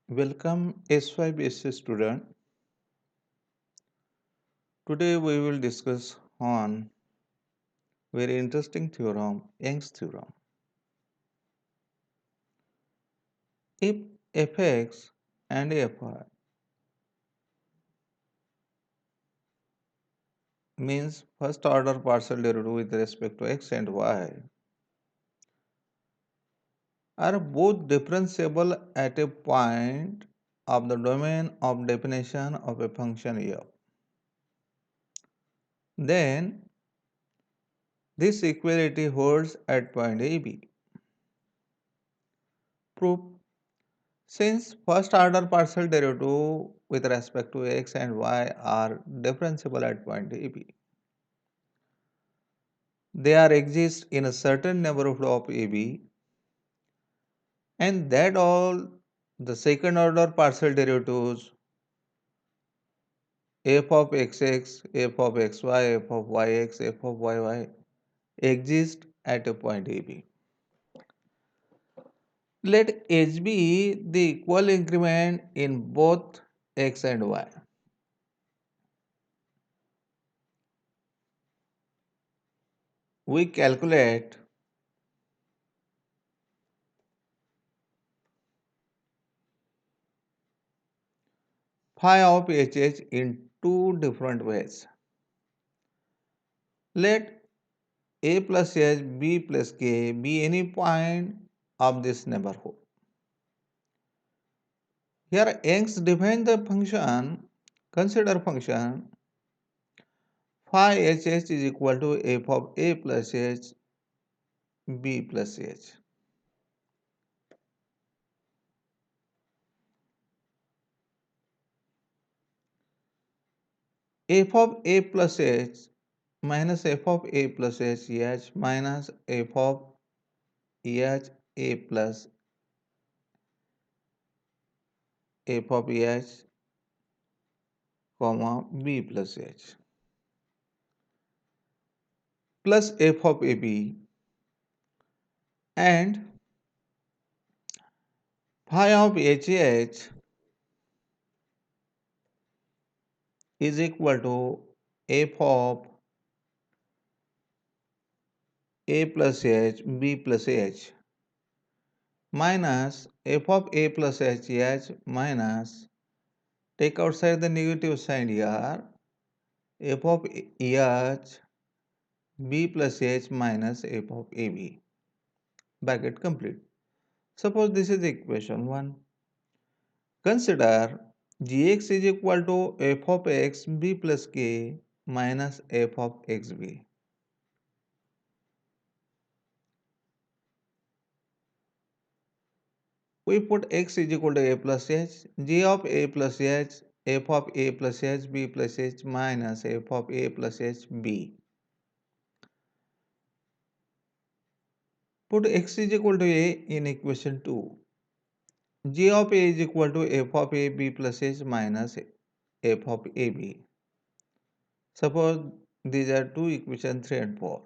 Welcome S5BSc student. Today we will discuss on very interesting theorem, Young's theorem. If fx and fy means first order partial derivative with respect to x and y are both differentiable at a point of the domain of definition of a function f, then this equality holds at point AB. Proof: since first order partial derivative with respect to x and y are differentiable at point AB, they are exist in a certain neighborhood of AB, and that all the second order partial derivatives f of xx, f of xy, f of yx, f of yy exist at a point AB. Let h be the equal increment in both x and y. We calculate phi of hh in two different ways. Let a plus h, b plus k be any point of this neighborhood. Here Young's define the function, consider function phi hh is equal to f of a plus h, b plus h. F of a plus h minus f of a plus h minus f of h a plus f of h comma b plus h plus f of ab, and phi of hh is equal to f of a plus h, b plus h minus f of a plus h minus, take outside the negative sign here, f of h b plus h minus f of ab. Bracket complete. Suppose this is equation 1. Consider gx is equal to f of x b plus k minus f of xb. We put x is equal to a plus h, g of a plus h, f of a plus h, b plus h minus f of a plus h, b. Put x is equal to a in equation 2. G of a is equal to f of a b plus h minus f of ab. Suppose these are two equations 3 and 4.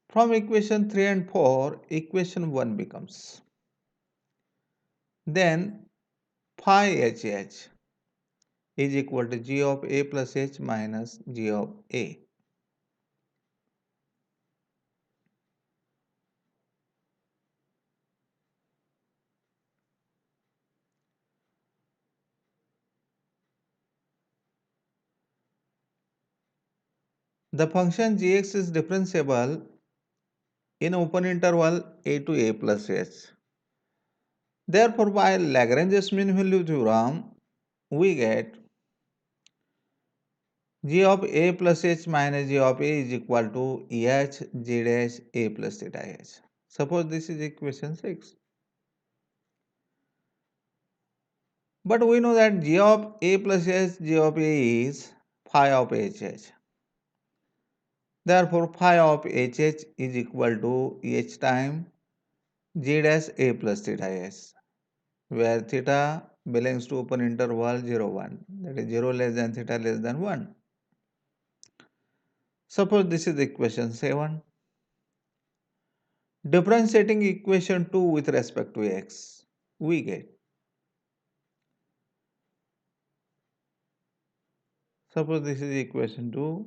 From equation 3 and 4, equation 1 becomes. Then phi hh is equal to g of a plus h minus g of a. The function gx is differentiable in open interval a to a plus h. Therefore, by Lagrange's mean value theorem, we get g of a plus h minus g of a is equal to h g dash a plus theta h. Suppose this is equation 6. But we know that g of a plus h, g of a is phi of hh. Therefore, phi of hh is equal to h time g dash a plus theta s, where theta belongs to open interval 0, 1, that is 0 less than theta less than 1. Suppose this is equation 7. Differentiating equation 2 with respect to x, we get. Suppose this is equation 2.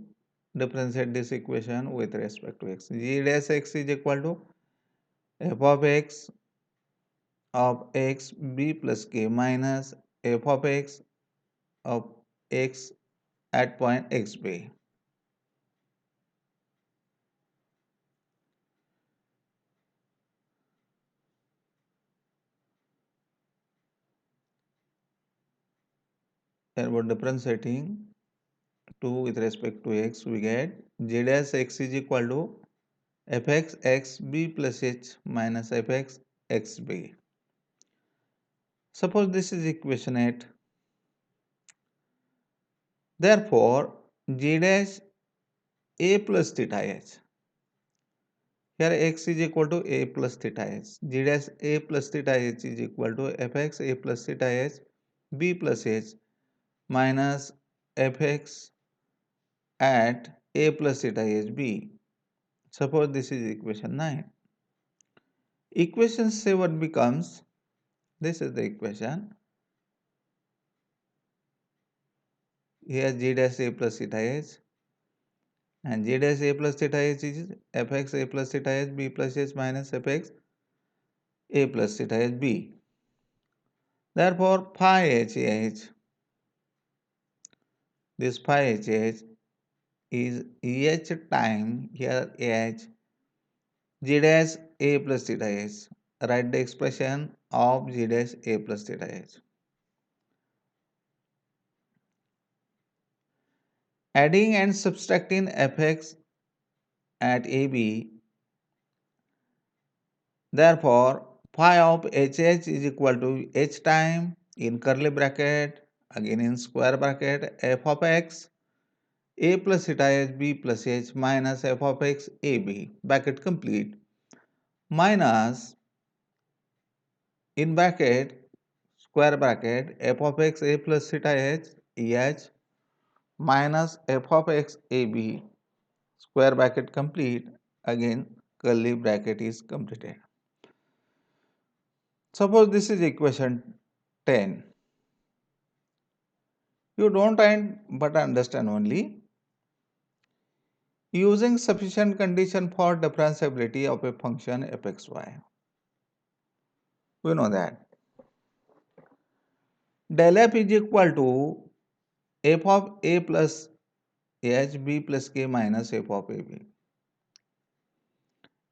Differentiate this equation with respect to x. G dash x is equal to f of x b plus k minus f of x of x at point xb. And we're differentiating 2 with respect to x, we get g dash x is equal to fx xb plus h minus fx xb. Suppose this is equation 8. Therefore, g dash a plus theta h. Here x is equal to a plus theta h. G dash a plus theta h is equal to fx a plus theta h b plus h minus fx at a plus theta h b. Suppose this is equation 9. Equation 7 becomes, this is the equation. Here g dash a plus theta h and g dash a plus theta h is fx a plus theta h b plus h minus fx a plus theta h b. Therefore, phi h h, this phi h h is h time, here h, g dash a plus theta h. Write the expression of g dash a plus theta h. Adding and subtracting fx at AB, therefore phi of hh is equal to h time in curly bracket, again in square bracket, f of x a plus theta h b plus h minus f of x ab, bracket complete, minus in bracket square bracket f of x a plus theta h eh minus f of x ab, square bracket complete, again curly bracket is completed. Suppose this is equation 10. You don't find but understand only. Using sufficient condition for differentiability of a function fxy. We know that del f is equal to f of a plus h b plus k minus f of ab.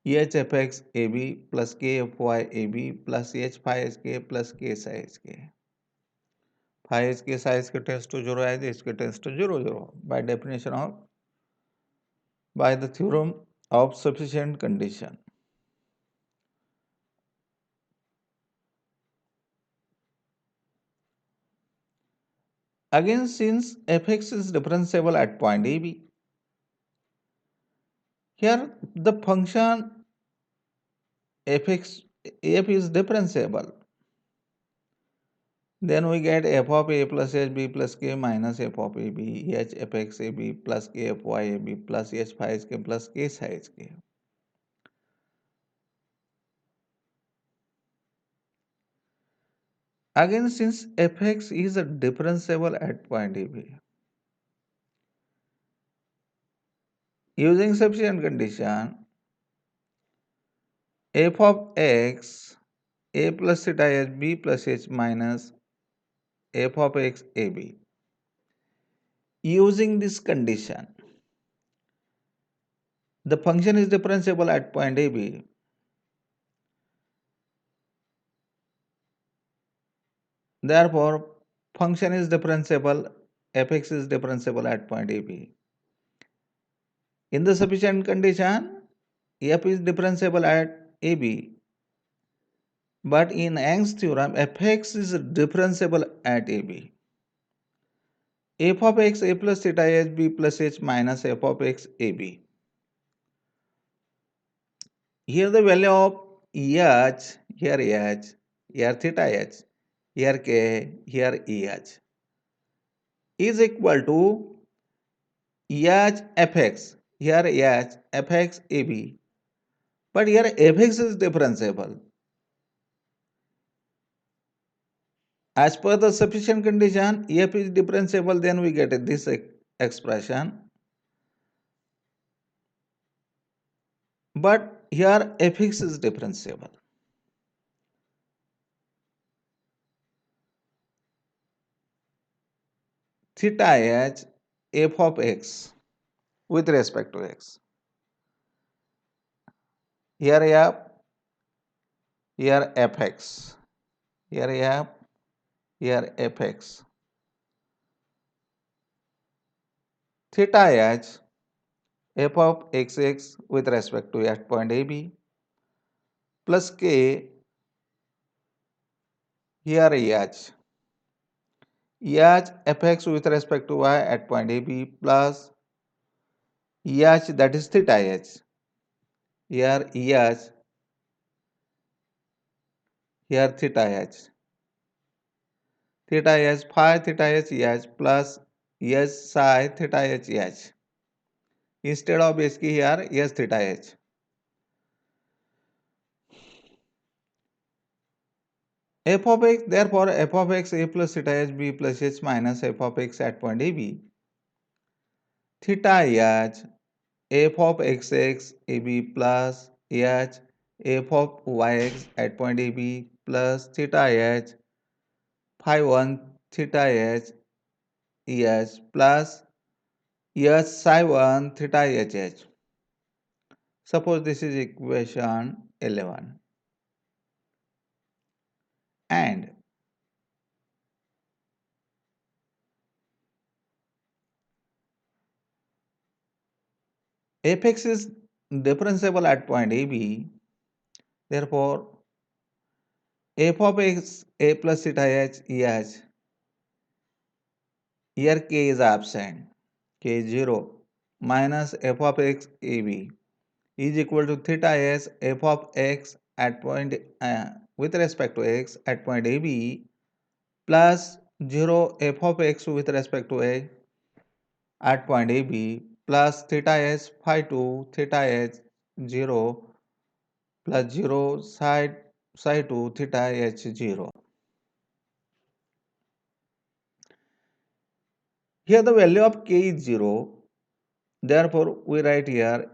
h fx ab plus k fy ab plus h phi hk plus k psi hk. Phi hk psi hk tends to 0 as hk tends to 0 0 by definition of, by the theorem of sufficient condition. Again, since fx is differentiable at point AB, here the function fx f is differentiable. Then we get f of a plus h b plus k minus f of ab h fx ab plus k fy ab plus h phi h k plus k psi h k. Again, since fx is a differentiable at point AB, using sufficient condition, f of x a plus theta h b plus h minus f of x ab. Using this condition, the function is differentiable at point AB. Therefore, function is differentiable, fx is differentiable at point AB. In the sufficient condition, f is differentiable at AB. But in Young's theorem, fx is differentiable at AB. F of x a plus theta h b plus h minus f of x ab. Here the value of h, here theta h, here k, here is equal to h fx, here h fx ab. But here fx is differentiable. As per the sufficient condition, f is differentiable, then we get this expression. But here fx is differentiable. Theta h f of x with respect to x. Here f, here fx, here f, here fx. Theta h f of xx with respect to at point AB plus k here h fx with respect to y at point AB plus that is theta h. Here theta h. Theta h phi theta h plus psi theta h. Instead of h here s theta h. F of x, therefore f of x a plus theta h b plus h minus f of x at point AB. Theta h f of xx ab plus h f of yx at point AB plus theta h phi 1 theta h plus psi 1 theta h. Suppose this is equation 11 and fx is differentiable at point AB. Therefore, f of x a plus theta h here k is absent, k is 0 minus f of x ab is equal to theta s f of x at point with respect to x at point AB plus 0 f of x with respect to a at point AB plus theta s phi 2 theta h 0 plus 0 psi 2 theta h 0. Here the value of k is 0. Therefore, we write here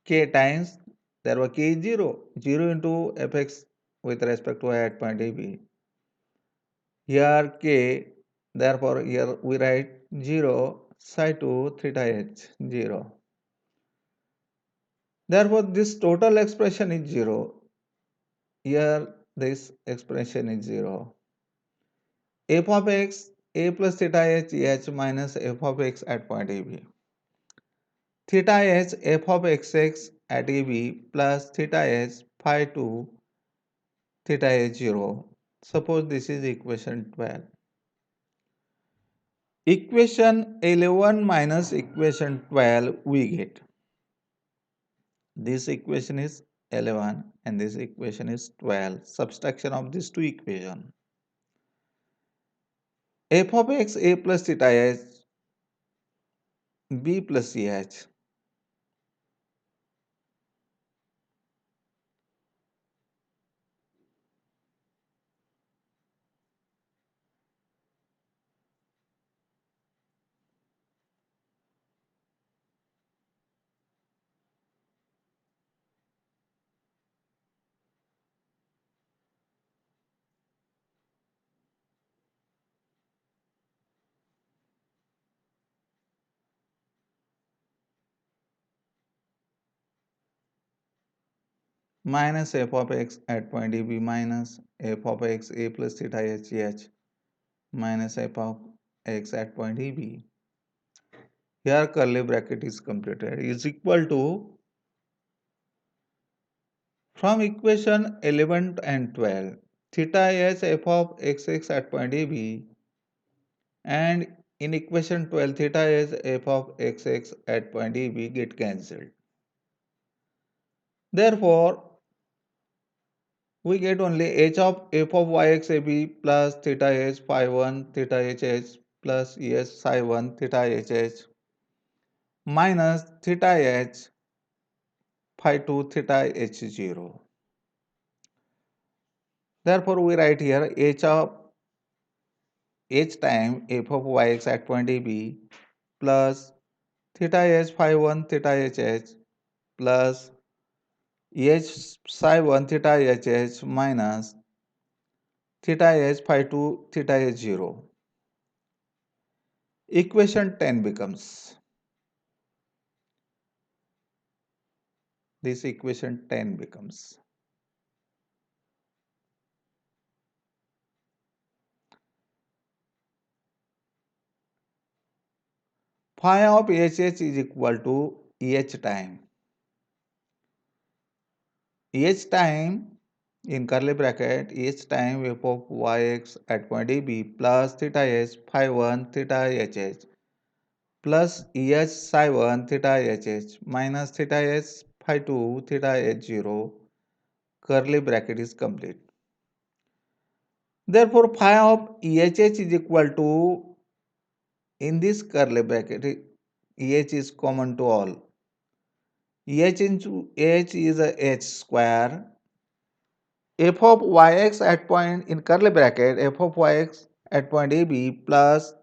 k times, therefore k is 0. 0 into fx with respect to y at point AB. Here k, therefore here we write 0 psi 2 theta h 0. Therefore, this total expression is 0. Here this expression is 0. F of x a plus theta h minus f of x at point AB. Theta h f of xx at AB plus theta h phi 2 theta h 0. Suppose this is equation 12. Equation 11 minus equation 12 we get. This equation is 11 and this equation is 12. Subtraction of these two equations. F of x a plus theta h b plus ch minus f of x at point AB minus f of x a plus theta h minus f of x at point AB. Here curly bracket is completed is equal to, from equation 11 and 12, theta h f of xx at point AB and in equation 12 theta h f of xx at point AB get cancelled. Therefore, we get only h of f of yx ab plus theta h phi 1 theta hh plus es psi 1 theta hh minus theta h phi 2 theta h0. Therefore, we write here h time f of yx at point AB plus theta h phi 1 theta hh plus h psi 1 theta hh minus theta h phi 2 theta h0. Equation 10 becomes, this equation 10 becomes phi of hh is equal to h time. H time in curly bracket h time f of yx at point AB plus theta h phi 1 theta hh plus h psi 1 theta hh minus theta h phi 2 theta h0 curly bracket is complete. Therefore, phi of EHH is equal to, in this curly bracket, EH is common to all. EH into H is a H square. F of Yx at point, in curly bracket, F of Yx at point AB plus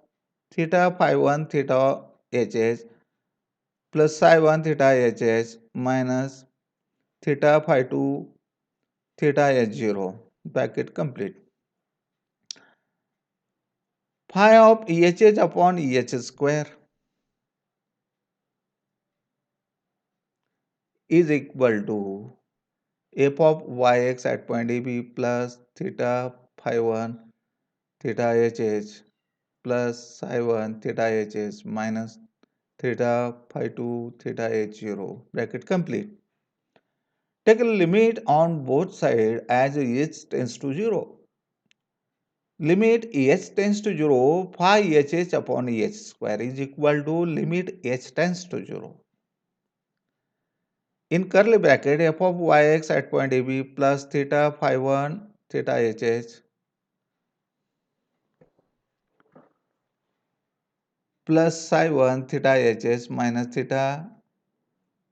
theta phi 1 theta HH plus psi 1 theta HH minus theta phi 2 theta H0, bracket complete. Phi of EHH upon EH square is equal to f of yx at point AB plus theta phi 1 theta hh plus psi 1 theta hh minus theta phi 2 theta h0, bracket complete. Take a limit on both sides as h tends to 0. Limit h tends to 0, phi hh upon h square is equal to limit h tends to 0. In curly bracket, f of yx at point AB plus theta phi 1 theta hh plus psi 1 theta hh minus theta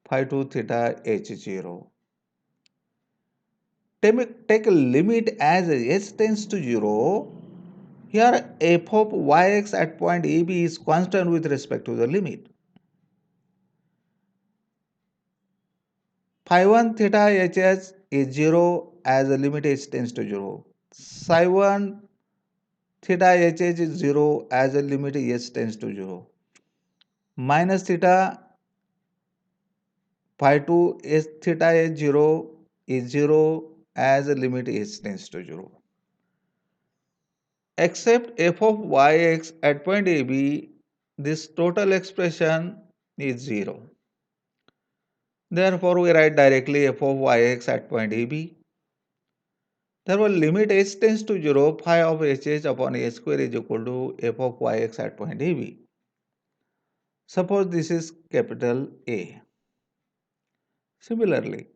phi 2 theta h0. Take a limit as h tends to 0. Here f of yx at point AB is constant with respect to the limit. Phi 1 theta hh is 0 as the limit h tends to 0. Psi 1 theta hh is 0 as the limit h tends to 0. Minus theta phi 2 is theta h0 is 0 as the limit h tends to 0. Except f of yx at point AB, this total expression is 0. Therefore, we write directly f of yx at point AB. Therefore, limit h tends to 0, phi of hh upon h square is equal to f of yx at point AB. Suppose this is capital A. Similarly,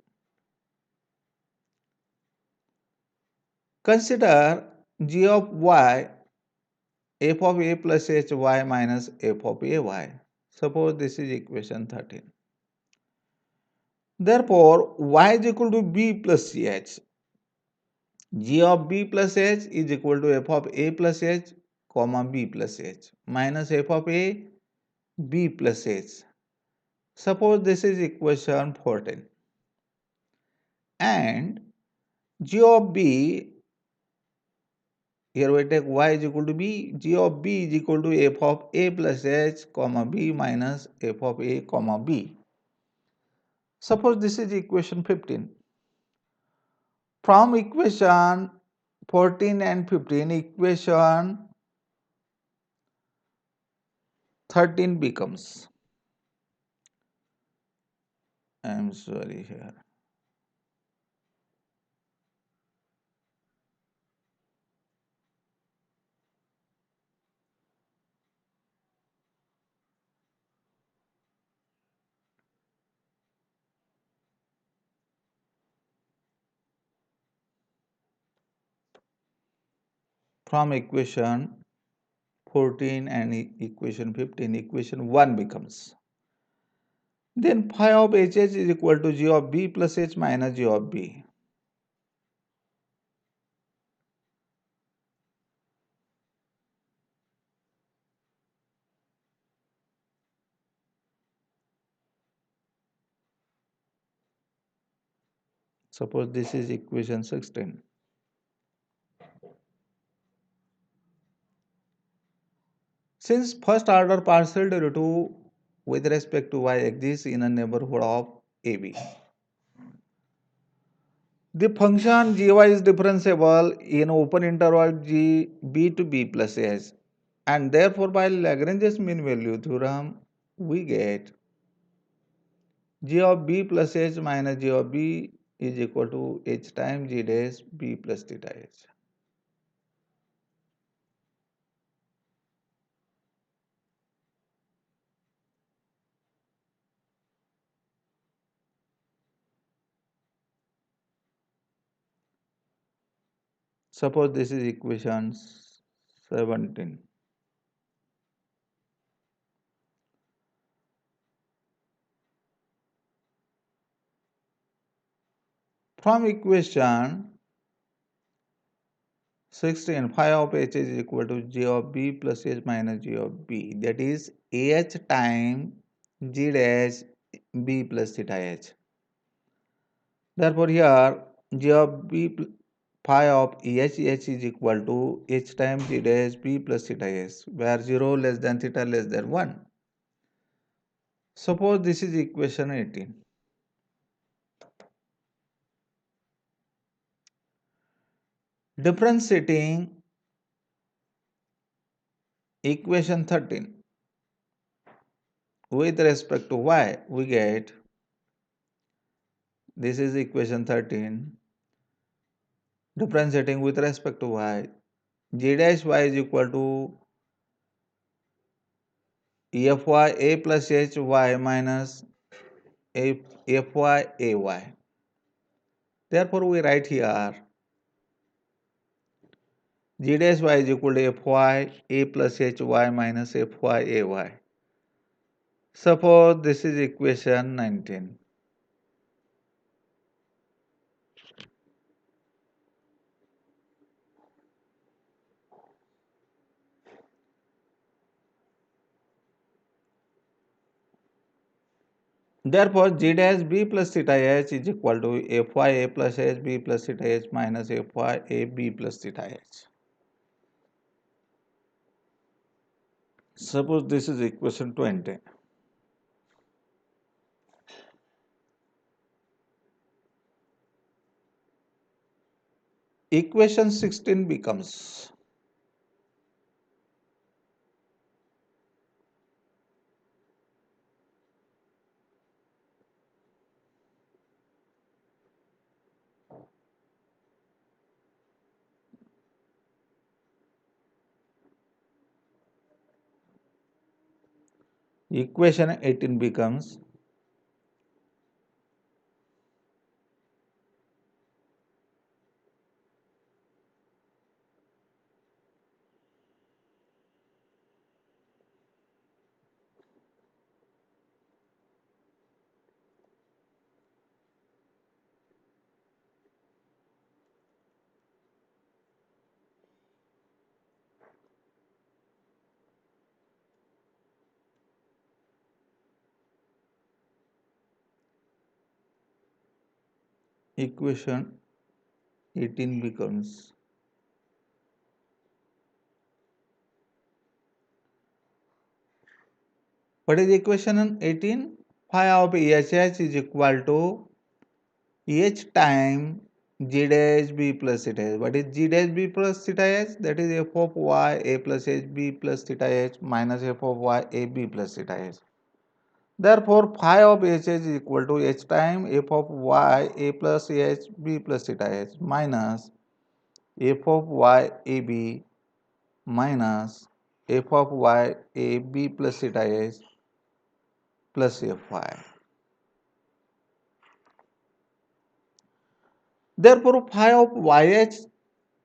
consider g of y f of a plus h y minus f of a y. Suppose this is equation 13. Therefore, y is equal to b plus ch. G of b plus h is equal to f of a plus h comma b plus h minus f of a b plus h. Suppose this is equation 14. And g of b, here we take y is equal to b, g of b is equal to f of a plus h comma b minus f of a comma b. Suppose this is equation 15. From equation 14 and 15, equation 13 becomes, I am sorry here. From equation 14 and equation 15, equation 1 becomes. Then phi of hh is equal to g of b plus h minus g of b. Suppose this is equation 16. Since first order partial derivative with respect to y exists in a neighborhood of AB, the function gy is differentiable in open interval g b to b plus h, and therefore by Lagrange's mean value theorem we get g of b plus h minus g of b is equal to h times g dash b plus theta h. Suppose this is equation 17. From equation 16, phi of h is equal to g of b plus h minus g of b, that is h times g dash b plus theta h. Therefore here g of b phi of h is equal to h times g dash b plus theta h, where 0 less than theta less than 1. Suppose this is equation 18. Differentiating equation 13 with respect to y, we get, this is equation 13, differentiating with respect to y, g dash y is equal to fy a plus h y minus fy a y. Therefore, we write here g dash y is equal to fy a plus h y minus fy a y. Suppose this is equation 19. Therefore, g dash b plus theta h is equal to fy a plus h b plus theta h minus fy a b plus theta h. Suppose this is equation 20. Equation 16 becomes equation 18 becomes equation 18 becomes what is equation 18? Phi of EHH is equal to H time G dash B plus theta H. What is G dash B plus theta H? That is f of y a plus h b plus theta h minus f of y a b plus theta h. Therefore, phi of h is equal to h time f of y a plus h b plus theta h minus f of y a b minus f of y a b plus theta h plus fy. Therefore, phi of yh,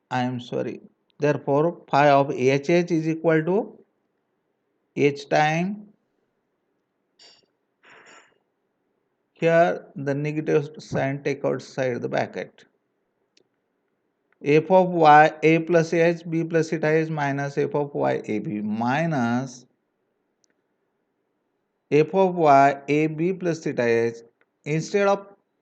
I am sorry, therefore phi of hh is equal to h time, here the negative sign take outside the bracket, f of y a plus h b plus theta h minus f of y a b minus f of y a b plus theta h, instead of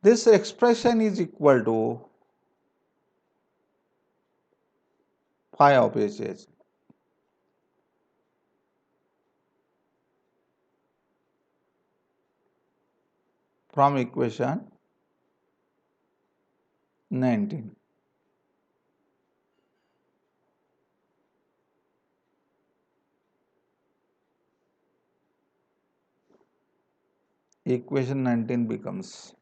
This expression is equal to phi of HH. From equation 19. Equation 19 becomes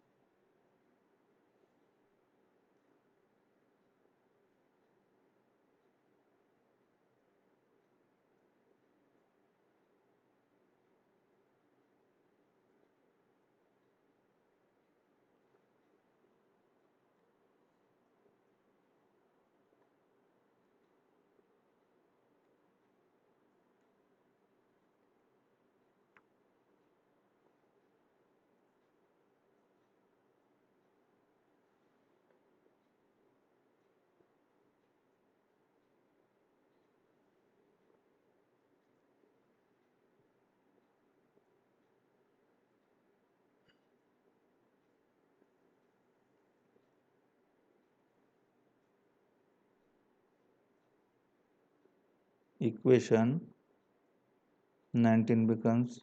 equation 19 becomes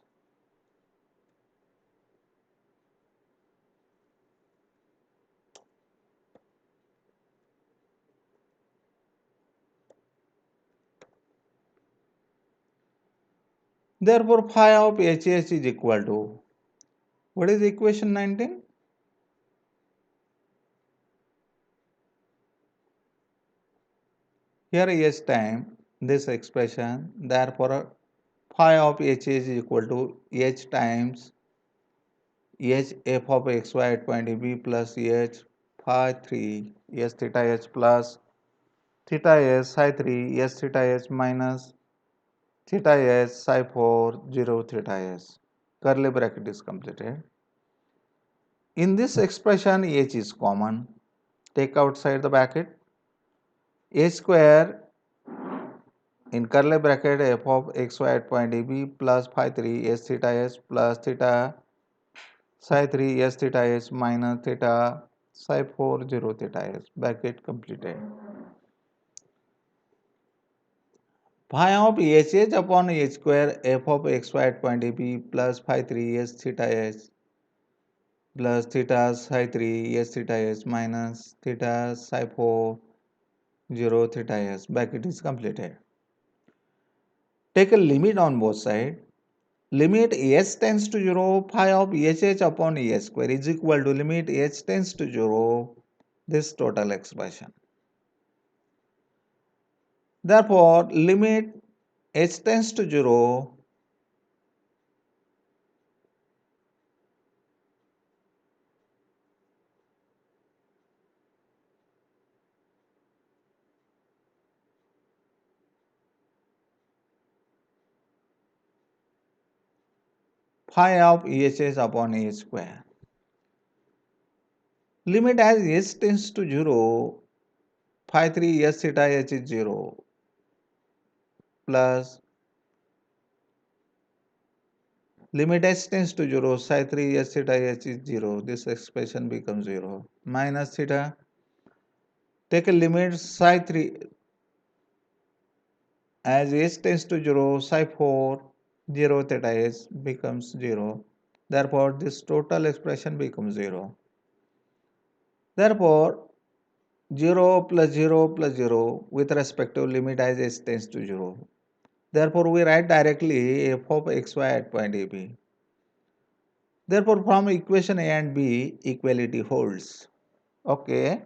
therefore phi of HH is equal to what is equation 19? Here H time this expression, therefore phi of HH is equal to H times H f of xy at point B plus H phi 3 S theta H plus theta S psi 3 S theta H minus theta S psi 4 0 theta S. Curly bracket is completed. In this expression H is common. Take outside the bracket. H square in curly bracket f of xy at point AB plus phi 3 S theta S plus theta psi 3 S theta S minus theta psi 4 0 theta S. Bracket completed. Phi of HH upon H square f of xy at point AB plus phi 3 S theta S plus theta psi 3 S theta S minus theta psi 4 0 theta S. Bracket is completed. Take a limit on both sides. Limit h tends to 0, phi of hh upon h square is equal to limit h tends to 0, this total expression. Therefore, limit h tends to 0, phi of ehs upon h square. Limit as h tends to 0, phi 3 s theta h is 0 plus limit h tends to 0, psi 3 s theta h is 0. This expression becomes 0 minus theta. Take a limit psi 3 as h tends to 0, psi 4 0 theta h becomes 0. Therefore, this total expression becomes 0. Therefore, 0 plus 0 plus 0 with respect to limit as h tends to 0. Therefore, we write directly f of xy at point AB. Therefore, from equation A and B, equality holds. Okay.